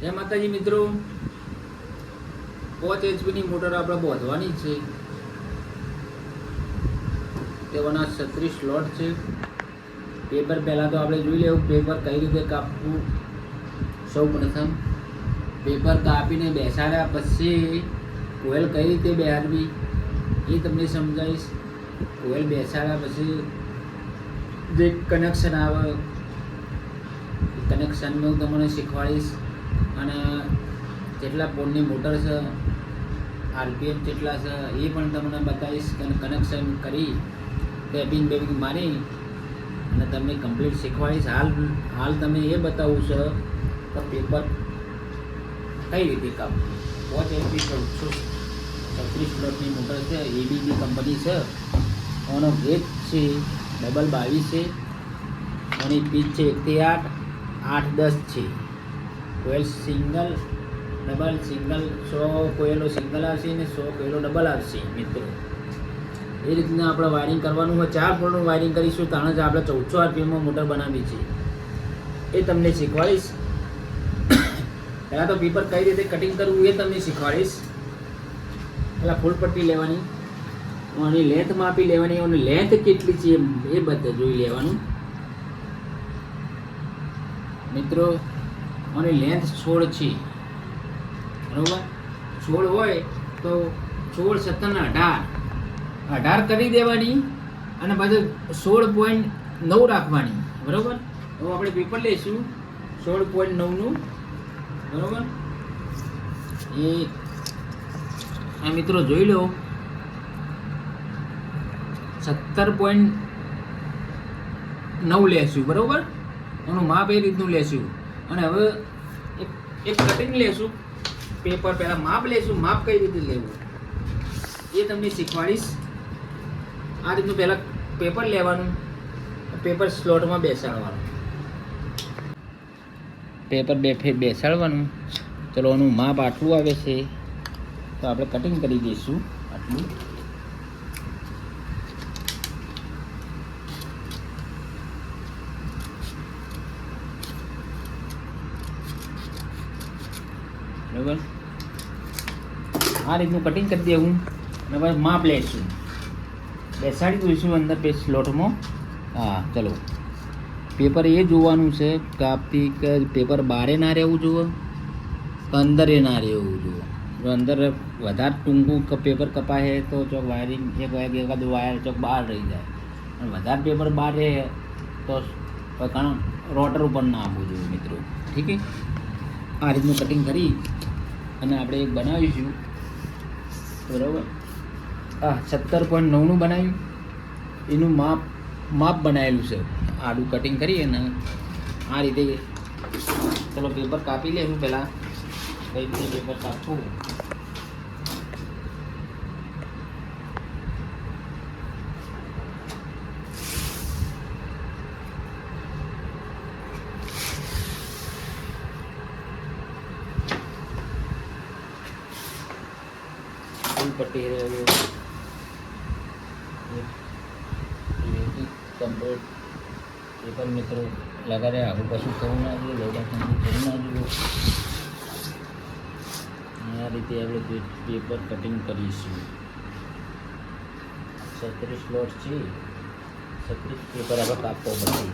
જય માતાજી મિત્રો, 5 HP મોટર આપણે બાંધવાની છે. તેઓના 36 સ્લોટ છે. પેપર પહેલાં તો આપણે જોઈ લેવું પેપર કઈ રીતે કાપવું. સૌ પ્રથમ પેપર કાપીને બેસાડ્યા પછી કોઇલ કઈ રીતે બેહાડવી એ તમને સમજાવીશ. કોઇલ બેસાડ્યા પછી જે કનેક્શન આવે કનેક્શનમાં હું તમને શીખવાડીશ. અને જેટલા પોળની મોટર છે, આરપીએમ જેટલા છે એ પણ તમને બતાવીશ. અને કનેક્શન કરી ટેપિંગ બેપિંગ મારી અને તમને કમ્પ્લીટ શીખવાડીશ. હાલ તમે એ બતાવું છે કે પેપર કઈ રીતે કાપવું. 5 HP 36 સ્લોટની મોટર છે, એબીબી કંપની છે. આનો વેટ છે 22 છે. આની પીચ છે 1 થી 8, 8-10 છે. કોઇલ સિંગલ ડબલ સિંગલ 100 કોયલો સિંગલ આવશે ને 100 કોયલો ડબલ આવશે મિત્રો. એ રીતના આપણે વાયરિંગ કરવાનું હોય. 4 પોલનું વાયરિંગ કરીશું. તાણે જ આપણે 1400 RPMમાં મોટર બનાવી છે એ તમને શીખવાડીશ. પહેલાં તો પેપર કઈ રીતે કટિંગ કરવું એ તમને શીખવાડીશ. પહેલાં ફૂલ પટ્ટી લેવાની, આની લેન્થ માપી લેવાની. અને લેન્થ કેટલી છે એ બધા જોઈ લેવાનું મિત્રો. અને લેન્થ 16 છે બરાબર. 16 હોય તો 16, 17, 18 કરી દેવાની. અને પાછું 16.9 રાખવાની બરાબર. હવે આપણે પેપર લઈશું 16.9નું બરાબર. એ આ મિત્રો જોઈ લો 17.9 લેશું બરાબર. એનું માપ એ રીતનું લેશું. અને હવે એક કટિંગ લેશું. પેપર પહેલાં માપ લેશું. માપ કઈ રીતે લેવું એ તમને શીખવાડીશ. આ રીતનું પહેલાં પેપર લેવાનું, પેપર સ્લોટમાં બેસાડવાનું. પેપર બેસાડવાનું. ચલો એનું માપ આટલું આવે છે તો આપણે કટિંગ કરી દઈશું આટલું. બરાબર. આ રીતનું કટિંગ કરી દેવું. અને પછી માપ લઈશું, બેસાડી દઈશું અંદર સ્લોટમાં. હા ચલો. પેપર એ જોવાનું છે કાપી કે પેપર બહારે ના રહેવું જોઈએ કે અંદરે ના રહેવું જોઈએ. જો અંદર વધારે ટૂંકું પેપર કપાય તો ચોક વાયરિંગ એકાદ વાયર ચોક બહાર રહી જાય. અને વધારે પેપર બહાર રહે તો કારણ રોટર ઉપર ના આવવું જોઈએ મિત્રો. ઠીક છે. આ રીતનું કટિંગ કરી અને આપણે એક બનાવીશું બરાબર. 17.9નું બનાવ્યું. એનું માપ બનાવેલું છે. આડું કટિંગ કરી અને આ રીતે ચલો પેપર કાપી લેશું. પહેલાં કઈ રીતે પેપર કાપવું પટ્ટી કમ્પ્લીટ પેપર મિત્રો લગાડે. આવું કશું થવું ના જોઈએ, લોડા થવું ના જોઈએ. આ રીતે આપણે પેપર કટિંગ કરીશું. 36 સ્લોટ છે. 36 પેપર આપણે કાપવો પડશે.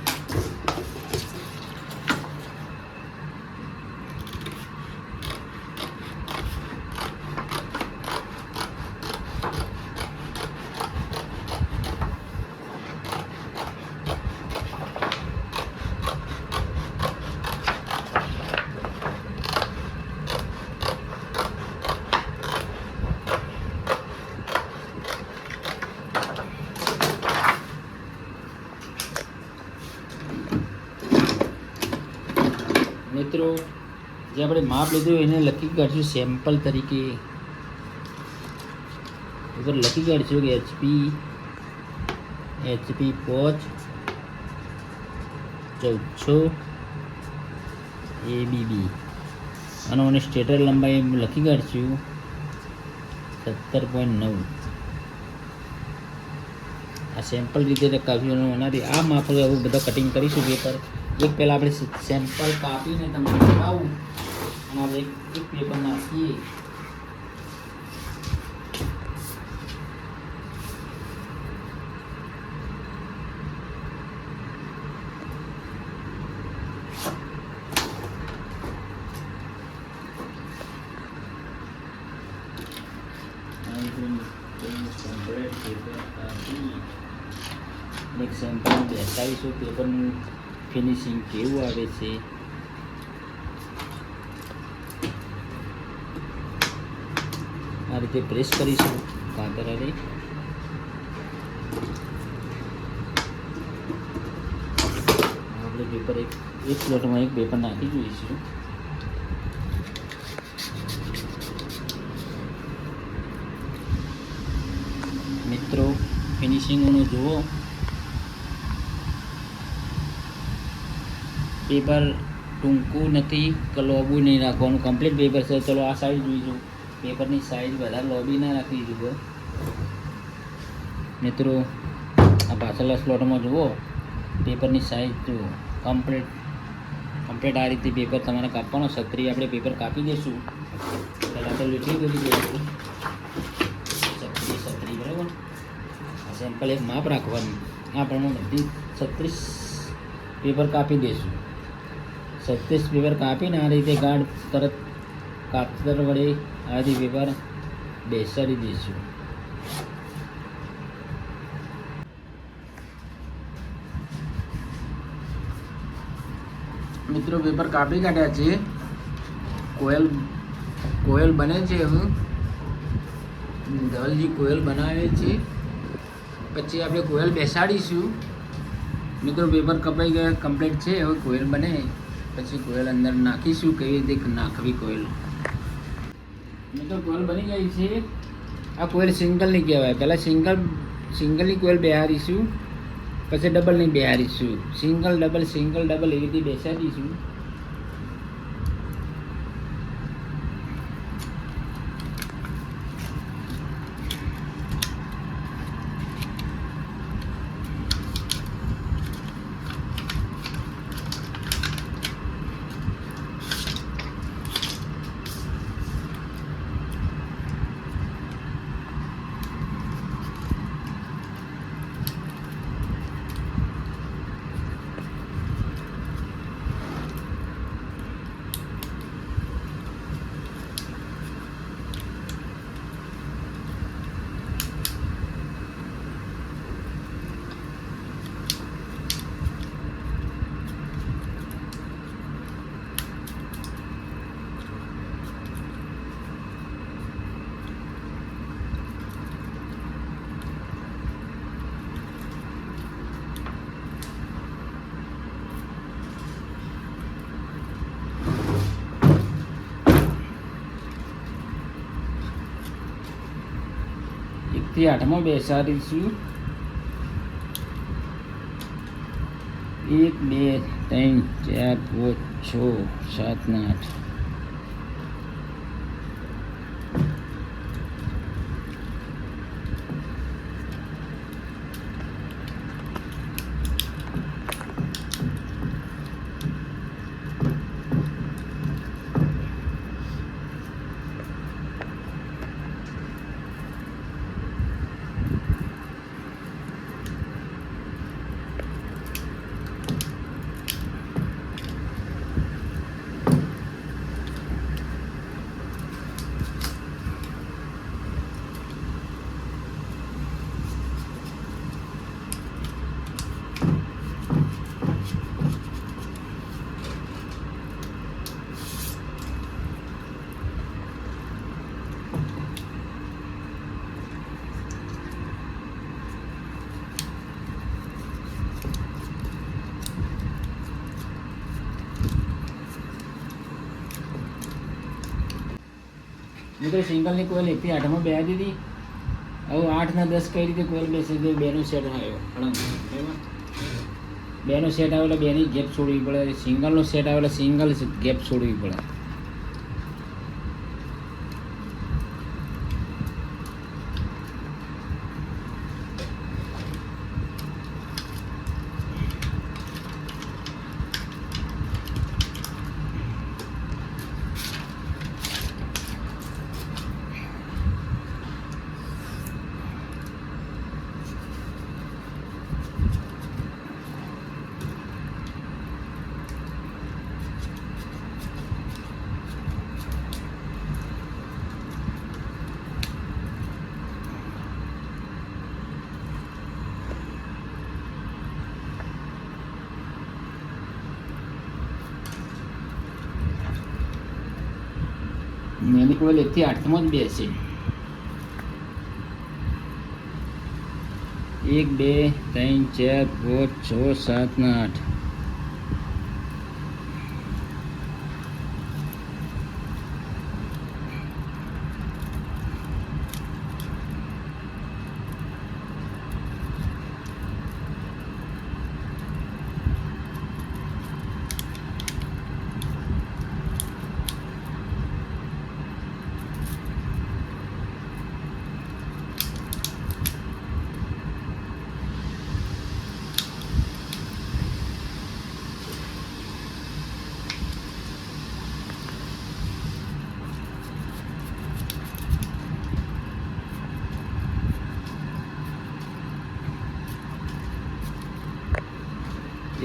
મિત્રો જે આપણે માપ લીધું એને લખી કાઢશું સેમ્પલ તરીકે. ઉપર લખી કાઢશું કે HP 1400 ABB. અને સ્ટેટર લંબાઈ લખી કાઢશું 17.9. આ સેમ્પલ રીતે કાપ્યું. એનાથી આ માપ હવે બધા કટિંગ કરીશું પેપર. એક પહેલાં આપણે સેમ્પલ કાપીને તમને બતાવું અને આપણે એક પેપર નાખીએ. એક સેમ્પલ બેસાડીશું પેપરનું ફિનિશિંગ કેવું આવે છે. આ રીતે પ્રેસ કરીશું કાતરાને. આપણે પેપર એક સ્લોટમાં એક પેપર નાખી જોઈશું. મિત્રો ફિનિશિંગનું જુઓ. પેપર ટૂંકું નથી કે લોબું નહીં રાખવાનું, કમ્પ્લીટ પેપર છે. ચલો આ સાઈડ જોઈશું. પેપરની સાઈઝ વધારે લોબી ના રાખવી જોઈએ. મિત્રો આ પાછળના સ્લોટમાં જુઓ, પેપરની સાઈઝ જુઓ. કમ્પ્લીટ આ રીતે પેપર તમારે કાપવાનો. છત્રી આપણે પેપર કાપી દઈશું. પહેલાં તો લીટી બધી દઈશું છત્રી બરાબર. આ સેમ્પલ એક માપ રાખવાનું. આ પ્રમાણે બધી 36 પેપર કાપી દઈશું. 36 પેપર કાપીને આ રીતે ગાઢ તરત કાતર વડે આ રીતે પેપર બેસાડી દઈશું. મિત્રો પેપર કાપી કાઢ્યા છે. કોયલ બને છે. હું ધવલજી કોયલ બનાવે છે. પછી આપણે કોયલ બેસાડીશું. મિત્રો પેપર કપાઈ ગયા કમ્પ્લીટ છે. હવે કોયલ બને પછી કોયલ અંદર નાખીશું. કેવી રીતે નાખવી કોયલ. મિત્રો કોયલ બની ગઈ છે. આ કોયલ સિંગલની કહેવાય. પહેલાં સિંગલની કોયલ બેહારીશું, પછી ડબલની બેહારીશું. સિંગલ ડબલ એવી રીતે બેસાડીશું. થી 8માં બેસાડીશું. 1 2 3 4 5 6 7 ને 8. મિત્રો સિંગલની કોયલ 1 થી 8માં બેહારી દીધી. હવે 8 ને 10 કઈ રીતે કોયલ બેસે છે. બેનો સેટ આવ્યો બરાબર. બેનો સેટ આવે એટલે બેની ગેપ છોડવી પડે. સિંગલનો સેટ આવે એટલે સિંગલ ગેપ છોડવી પડે. એની કોઈલ 1 થી 8 માં જ બેસે. 1 2 3 4 5 6 7 ને 8.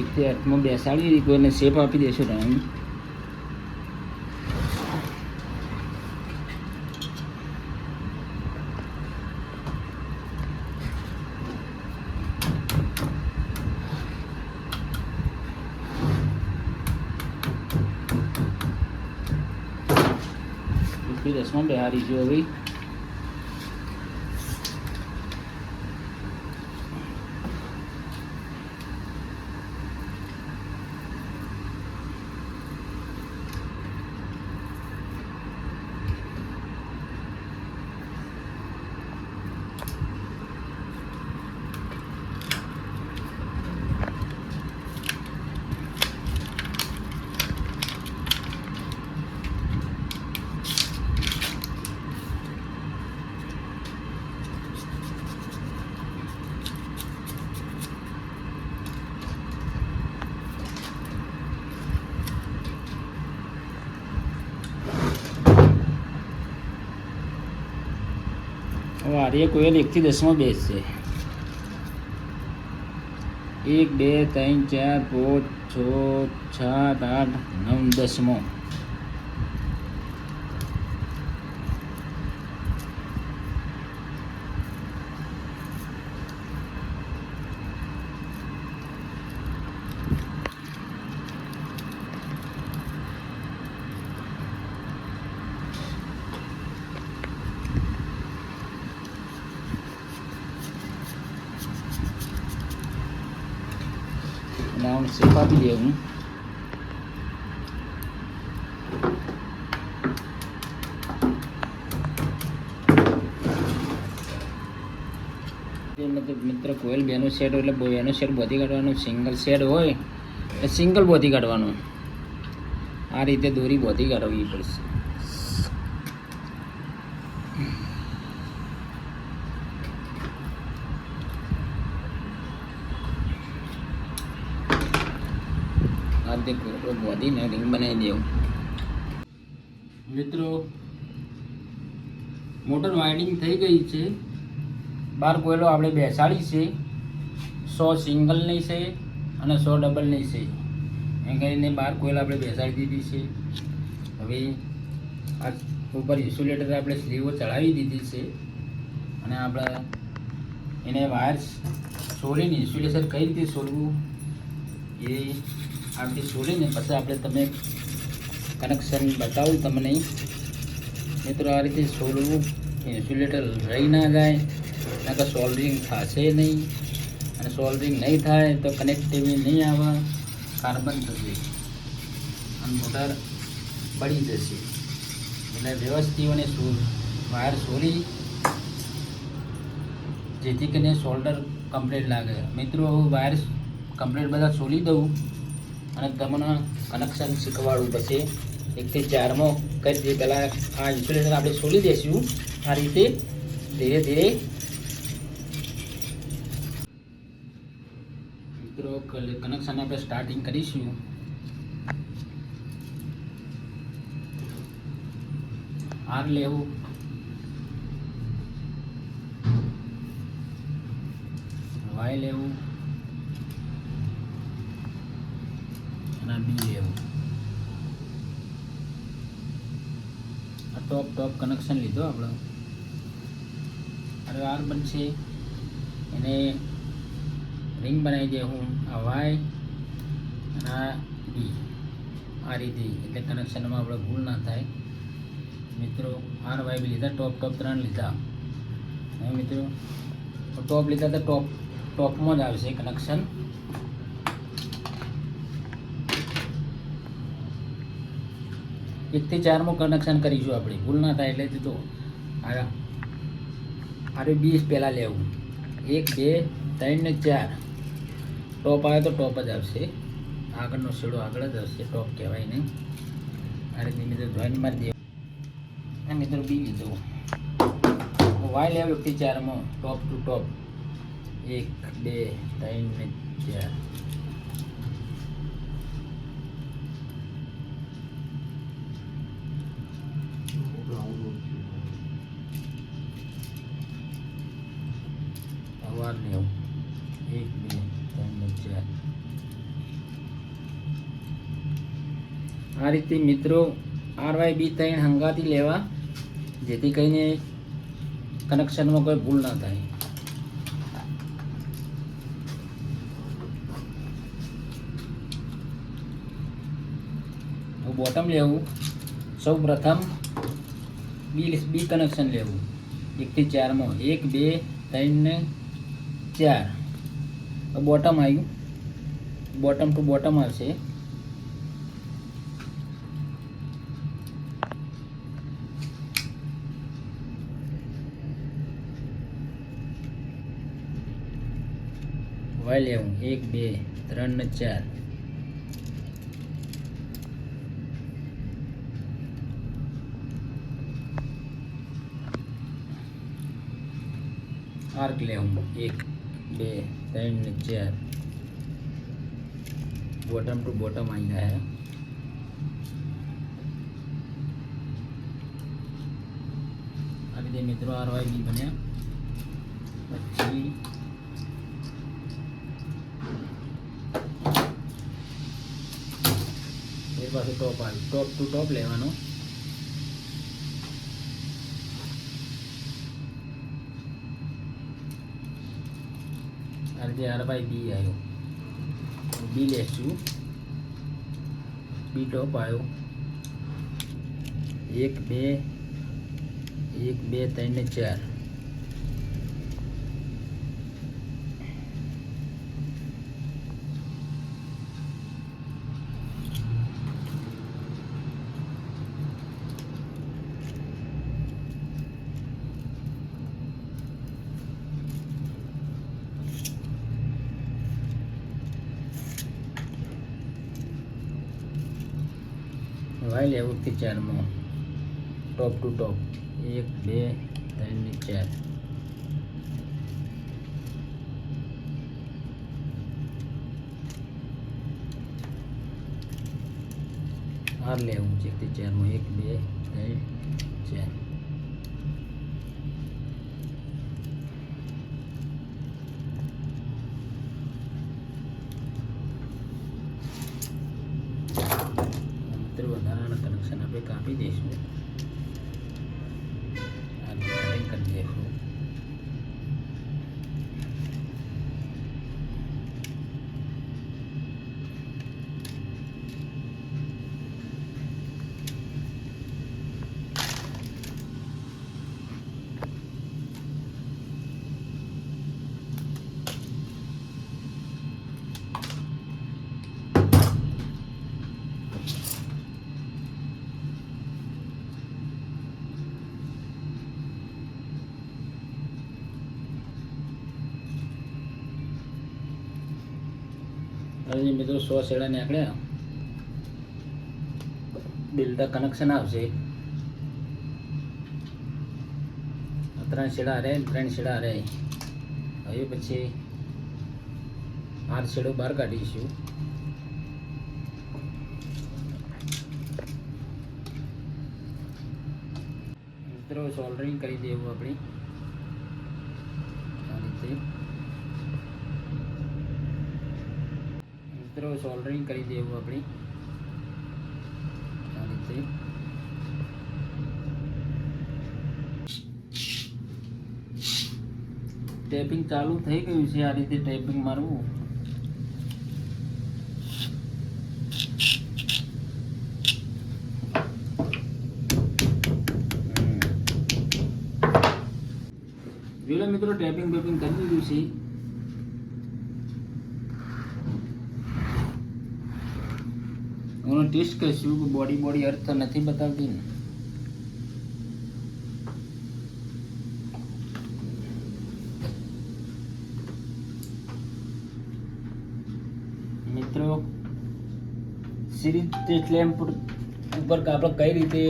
એક થી 8 માં બેસાડી કોઈને શેપ આપી દેશો તમે. એક થી 10 માં બેહાડીશું હવે. આર્ય કોઈલ 1 થી 10 માં બેસશે. 1 2 3 4 5 6 7 8 9 10 માં. નામ શેપ આપી દેવું. મિત્ર કોઈલ બેનો સેટ એટલે બેનો સેટ બોધી કાઢવાનું. સિંગલ સેટ હોય એટલે સિંગલ બોધી કાઢવાનું. આ રીતે દોરી બોધી કાઢવી પડશે. બોધીને રિંગ બનાવી દેવું. મિત્રો મોટર વાઇન્ડિંગ થઈ ગઈ છે. 12 કોયલો આપણે બેસાડી છે. 100 સિંગલની છે અને 100 ડબલની છે. એમ કરીને 12 કોયલ આપણે બેસાડી દીધી છે. હવે આ ઉપર ઇન્સ્યુલેટર આપણે સ્લીવો ચડાવી દીધી છે અને આપણે એને વાયર સોલીને ઇન્સ્યુલેશન કઈ રીતે સોલવું એ આપણે સોલીને પછી આપણે તમે કનેક્શન બતાવું તમને. મિત્રો આ રીતે સોલવું, ઇન્સ્યુલેટર રહી ના જાય, ના કે સોલ્ડરિંગ થશે નહીં, અને સોલ્ડરિંગ નહીં થાય તો કનેક્ટિવિટી નહીં આવે, કાર્બન થશે અને મોટર પડી જશે. એટલે વ્યવસ્થિત અને વાયર સોલી જેથી કરીને શોલ્ડર કમ્પ્લીટ લાગે. મિત્રો વાયર કમ્પ્લીટ બધા સોલી દઉં અને તમને કનેક્શન શીખવાડું. પછી 1 થી 4 માં કઈ રીતે પહેલાં આ ઇન્સ્યુલેશન આપણે સોલી દઈશું. આ રીતે ધીરે ધીરે મિત્રો કનેક્શન આપણે સ્ટાર્ટિંગ કરીશું. આર લેવું, વાય લેવું અને બી લેવું. આ ટોપ કનેક્શન લીધો આપણે. હવે આર બનશે એને રિંગ બનાવી દે હું. આ વાય અને આ બી આ રીતે, એટલે કનેક્શનમાં આપણે ભૂલ ના થાય. મિત્રો RY બી લીધા, ટોપ 3 લીધા. હવે મિત્રો ટોપ લીધા તો ટોપમાં જ આવશે કનેક્શન. એકથી 4માં કનેક્શન કરીશું આપણે, ભૂલ ના થાય એટલે તો આરે 20 પહેલાં લેવું. 1 2 3 ને 4 ટોપ આવે તો ટોપ જ આવશે. આગળનો છેડો આગળ જ આવશે, ટોપ કહેવાય નહીં. આ રીતે મિત્રો જોઈન મારી દેવું. મિત્રો બી લીધો, વાય લેવું 1 થી 4માં ટોપ ટુ ટોપ. 1 2 3 ને 4. વાર લેવું 1 2 3 ને 4. આ રીતે મિત્રો RY B3 હંગાથી લેવા, જેથી કરીને કનેક્શનમાં કોઈ ભૂલ ના થાય. બોટમ લેવું, સૌ પ્રથમ બી કનેક્શન લેવું 1 થી 4માં. 1 2 3 ને 4. બોટમ આવ્યું, બોટમ ટુ બોટમ આવશે. વાય લેવું 1 2 3 ને 4. આર્ક લેવું 1 2 3 ને 4. બોટમ ટુ બોટમ આવી જાય. આ રીતે મિત્રો RY બી બન્યા. પછી એ પાસે ટોપ આવ્યું, ટોપ ટુ ટોપ લેવાનો. આ રીતે RY બી આવ્યો, બી લેશું. બી ટોપ આવ્યો 1 2 1 2 3 ને 4. વાય લેવું 1 થી 4માં ટોપ ટુ ટોપ. 1 2 3 ને 4. આર લેવું 1 થી 4માં. 1 2 3 4. વધારાના કનેક્શન આપણે કાપી દઈશું. આ કટિંગ કરી દઈશું. હવે મિત્રો 100 છેડા નીકળ્યા. ડેલ્ટા કનેક્શન આવશે. 3 છેડા રહે, 3 છેડા રહે. હવે પછી 8 છેડો બહાર કાઢીશું. મિત્રો સોલ્ડરિંગ કરી દેવું આપણે આ રીતે. મિત્રો સોલ્ડરિંગ કરી દેવું આપણે આ રીતે. ટેપિંગ ચાલુ થઈ ગયું છે. આ રીતે ટેપિંગ મારવું. જોઈ લો મિત્રો, ટેપિંગ બેપિંગ કરી દીધું છે. હું ટેસ્ટ કરીશું કે બોડી અર્થ નથી બતાવતી ને. મિત્રો સિરીઝ ટેસ્ટ લેમ્પ ઉપર આપણે કઈ રીતે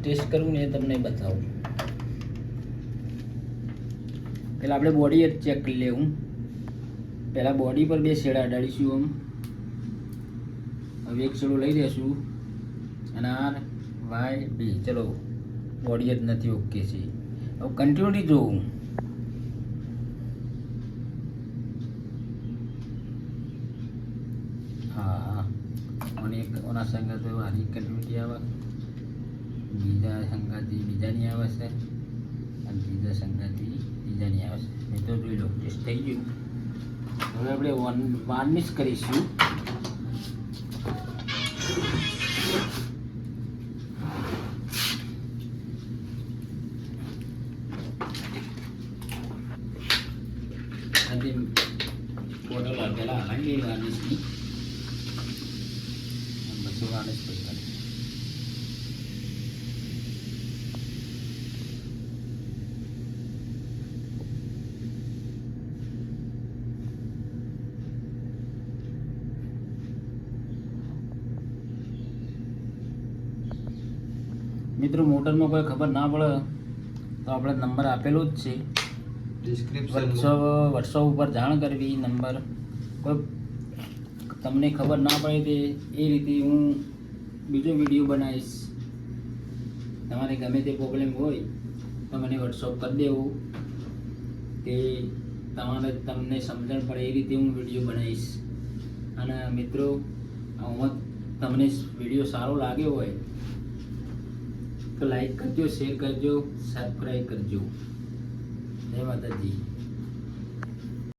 ટેસ્ટ કરવું ને એ તમને બતાવું. પહેલાં આપણે બોડી ચેક કરી લેવું. પહેલાં બોડી પર 2 શેડા અડાડીશું. હવે એક શેડો લઈ લેશું અને RYB. ચલો, બોડી જ નથી, ઓકે છે. હવે કન્ટિન્યુટી જોવું. હા, અને ઓના સંગાત આની કન્ટિન્યુટી આવે, બીજા સંગાતી બીજાની આવે છે અને બીજા સંગાતી બીજાની આવે છે. મિત્રો જોઈ લો, ટેસ્ટ થઈ ગયું. હવે આપણે વાર્નિશ કરીશું. બોટલ પહેલાં હલાવી વાર્નિશની, પછી વાર્નિશ કરી. મિત્રો મોટરમાં કોઈ ખબર ના પડે તો આપણે નંબર આપેલો જ છે ડિસ્ક્રિપ્શન. વોટ્સઅપ ઉપર જાણ કરવી. નંબર કોઈ તમને ખબર ના પડે તે એ રીતે હું બીજો વિડીયો બનાવીશ. તમારે ગમે તે પ્રોબ્લેમ હોય તો મને વોટ્સઅપ કરી દેવું, કે તમને સમજણ પડે એ રીતે હું વિડીયો બનાવીશ. અને મિત્રો આમાં તમને વિડીયો સારો લાગ્યો હોય તો લાઈક કરજો, શેર કરજો, સબસ્ક્રાઈબ કરજો. જય માતાજી.